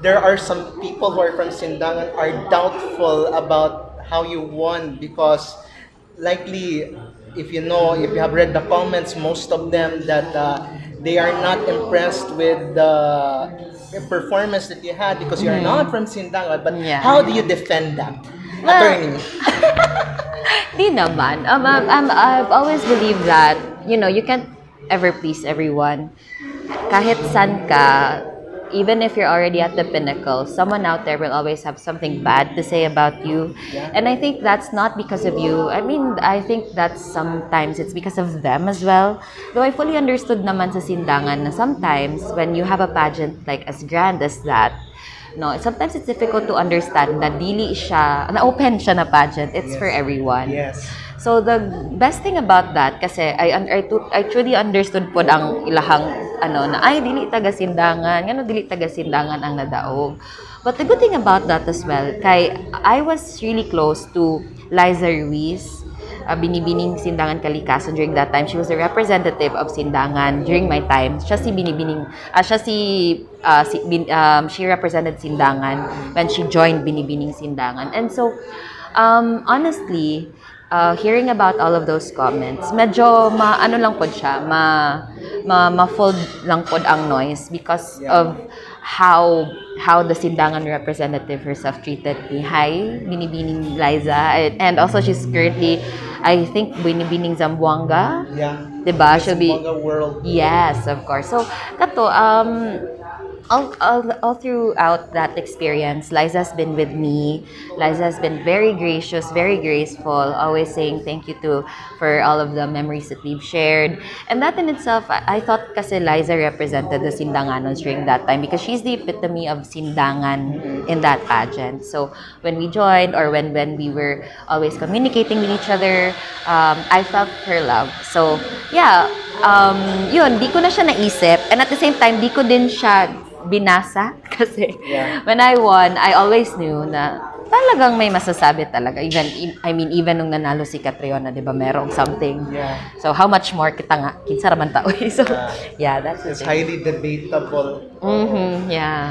there are some people who are from Sindangan are doubtful about how you won because likely if you have read the comments, most of them that they are not impressed with the performance that you had because you are not from Sindangan. But Yeah. how do you defend that, Well, attorney? Di naman. I've always believed that, you can't ever please everyone. Kahit san ka, even if you're already at the pinnacle, someone out there will always have something bad to say about you. Yeah. And I think that's not because of you. I mean, I think that sometimes it's because of them as well. Though I fully understood naman sa Sindangan na sometimes when you have a pageant like as grand as that, no, sometimes it's difficult to understand na dili siya, na open siya na pageant. It's for everyone. Yes. So the best thing about that kasi I truly understood po ang ilahang na ay dili taga Sindangan, ngano dili taga Sindangan ang nadaog. But the good thing about that as well, kay I was really close to Liza Ruiz, Binibining Sindangan Kalikasan during that time. She was a representative of Sindangan during my time. Siya si Binibining, she represented Sindangan when she joined Binibining Sindangan. And so, honestly, hearing about all of those comments, medyo ano lang pod siya, ma-fold lang pod ang noise because of how the Sindangan representative herself treated me. Hi, Binibining Liza. And also she's currently, I think, Binibining Zamboanga. Yeah. Diba? She'll be... Zamboanga world. Yes, of course. So, kato, all throughout that experience, Liza's been with me. Liza's been very gracious, very graceful, always saying thank you for all of the memories that we've shared. And that in itself, I thought kasi Liza represented the Sindanganos during that time because she's the epitome of Sindangan in that pageant. So when we joined or when we were always communicating with each other, I felt her love. So yeah, yun, di ko na siya naisip. And at the same time, di ko din siya binasa kasi when I won, I always knew na talagang may masasabi talaga. Even nung nanalo si Catriona, di ba, merong something. Yeah. So, how much more kita nga, kinsa raman tao. So, yeah, that's the It's thing. highly debatable. Yeah.